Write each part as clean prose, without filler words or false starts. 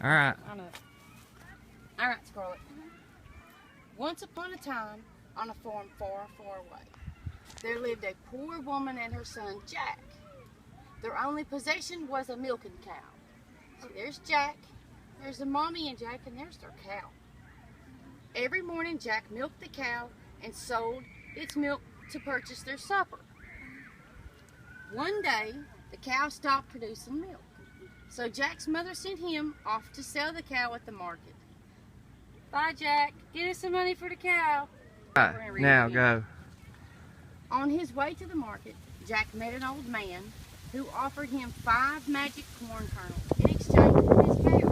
All right. I know. All right, Scarlett. Once upon a time, on a farm far, far away, there lived a poor woman and her son, Jack. Their only possession was a milking cow. See, there's Jack, there's the mommy and Jack, and there's their cow. Every morning, Jack milked the cow and sold its milk to purchase their supper. One day, the cow stopped producing milk. So Jack's mother sent him off to sell the cow at the market. Bye, Jack. Get us some money for the cow. All right, now go. On his way to the market, Jack met an old man who offered him 5 magic corn kernels in exchange for his cow.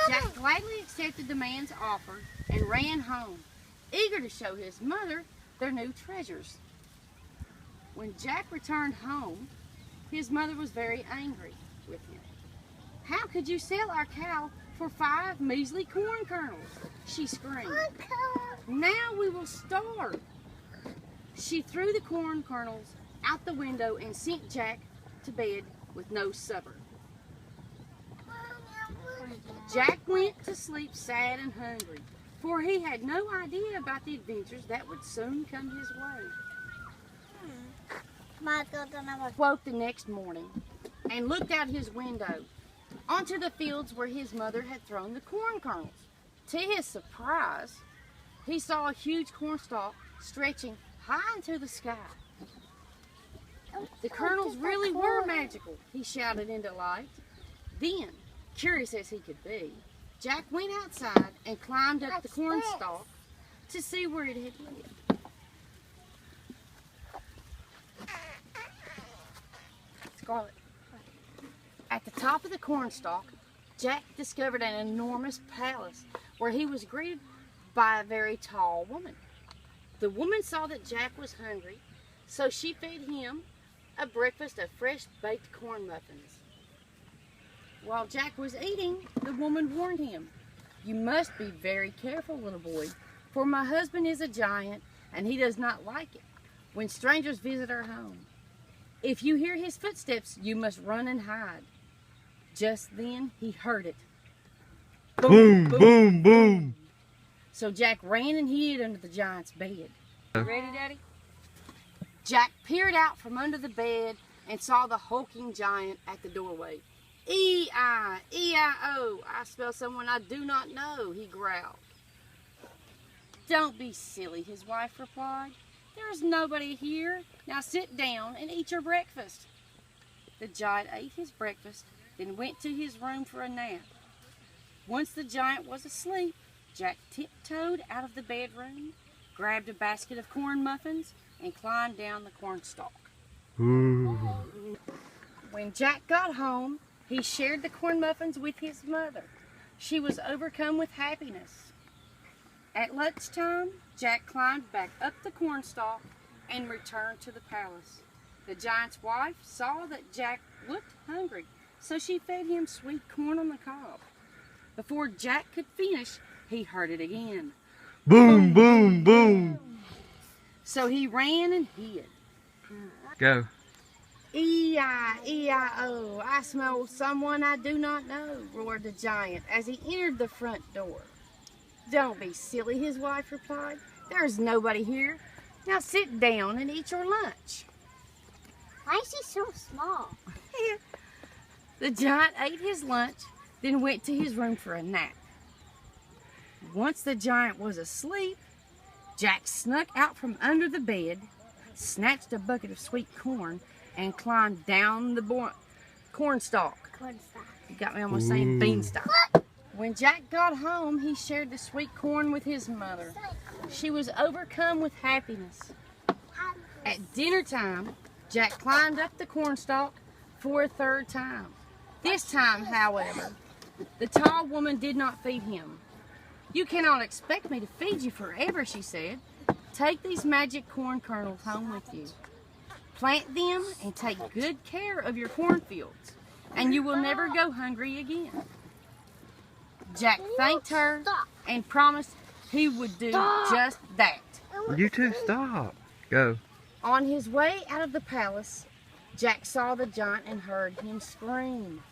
Jack gladly accepted the man's offer and ran home, eager to show his mother their new treasures. When Jack returned home, his mother was very angry with him. "How could you sell our cow for 5 measly corn kernels?" she screamed. "Now we will starve." She threw the corn kernels out the window and sent Jack to bed with no supper. Jack went to sleep sad and hungry, for he had no idea about the adventures that would soon come his way. Woke the next morning and looked out his window onto the fields where his mother had thrown the corn kernels. To his surprise, he saw a huge corn stalk stretching high into the sky. The kernels really were magical, he shouted in delight. Then, curious as he could be, Jack went outside and climbed up the corn stalk to see where it had lived. Scarlett. At the top of the cornstalk, Jack discovered an enormous palace where he was greeted by a very tall woman. The woman saw that Jack was hungry, so she fed him a breakfast of fresh baked corn muffins. While Jack was eating, the woman warned him, "You must be very careful, little boy, for my husband is a giant and he does not like it when strangers visit our home. If you hear his footsteps, you must run and hide." Just then, he heard it. Boom, boom, boom. So Jack ran and hid under the giant's bed. You ready, Daddy? Jack peered out from under the bed and saw the hulking giant at the doorway. E-I-E-I-O, I smell someone I do not know, he growled. "Don't be silly," his wife replied. "There is nobody here. Now sit down and eat your breakfast." The giant ate his breakfast, then went to his room for a nap. Once the giant was asleep, Jack tiptoed out of the bedroom, grabbed a basket of corn muffins, and climbed down the cornstalk. When Jack got home, he shared the corn muffins with his mother. She was overcome with happiness. At lunchtime, Jack climbed back up the cornstalk and returned to the palace. The giant's wife saw that Jack looked hungry, so she fed him sweet corn on the cob. Before Jack could finish, he heard it again. Boom, boom, boom. So he ran and hid. Go. E-I-E-I-O, I smell someone I do not know, roared the giant as he entered the front door. "Don't be silly," his wife replied. "There is nobody here. Now sit down and eat your lunch." Why is he so small? The giant ate his lunch, then went to his room for a nap. Once the giant was asleep, Jack snuck out from under the bed, snatched a bucket of sweet corn, and climbed down the cornstalk. You got me almost saying beanstalk. When Jack got home, he shared the sweet corn with his mother. She was overcome with happiness. At dinner time, Jack climbed up the cornstalk for a third time. This time, however, the tall woman did not feed him. "You cannot expect me to feed you forever," she said. "Take these magic corn kernels home with you. Plant them and take good care of your cornfields, and you will never go hungry again." Jack thanked her and promised he would do just that. You two stop. Go. On his way out of the palace, Jack saw the giant and heard him scream.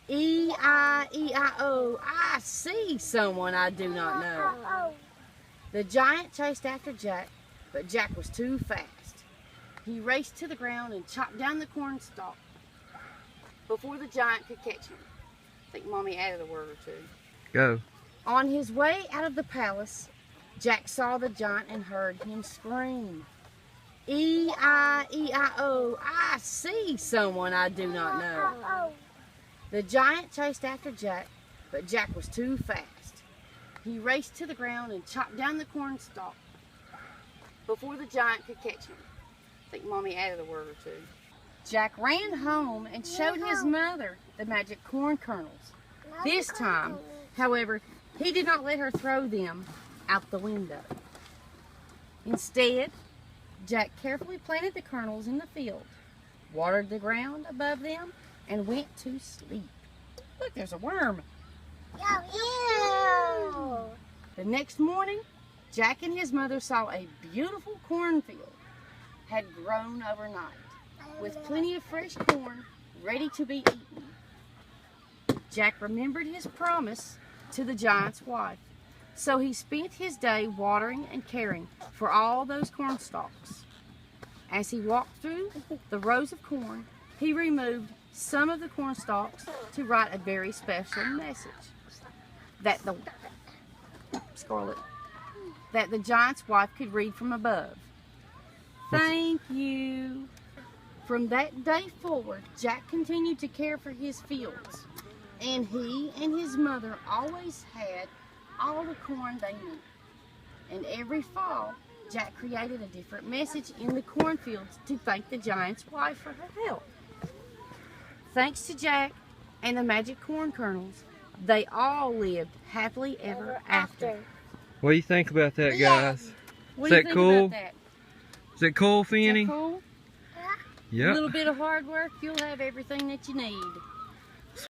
E-I-E-I-O, I see someone I do not know. The giant chased after Jack, but Jack was too fast. He raced to the ground and chopped down the corn stalk before the giant could catch him. I think Mommy added a word or two. Go. On his way out of the palace, Jack saw the giant and heard him scream, E-I-E-I-O, I see someone I do not know. The giant chased after Jack, but Jack was too fast. He raced to the ground and chopped down the corn stalk before the giant could catch him. I think Mommy added a word or two. Jack ran home and showed his mother the magic corn kernels. This time, however, he did not let her throw them out the window. Instead, Jack carefully planted the kernels in the field, watered the ground above them, and went to sleep. Look, there's a worm. Ew. The next morning, Jack and his mother saw a beautiful cornfield had grown overnight, with plenty of fresh corn ready to be eaten. Jack remembered his promise to the giant's wife, so he spent his day watering and caring for all those corn stalks. As he walked through the rows of corn, he removed some of the corn stalks to write a very special message that the giant's wife could read from above. Thank you. From that day forward, Jack continued to care for his fields, and he and his mother always had all the corn they needed. And every fall, Jack created a different message in the cornfields to thank the giant's wife for her help. Thanks to Jack and the magic corn kernels, they all lived happily ever after. What do you think about that, guys? What do you Is that think cool? about that? Is that cool, Is Fanny? that cool? A Yep. little bit of hard work, you'll have everything that you need.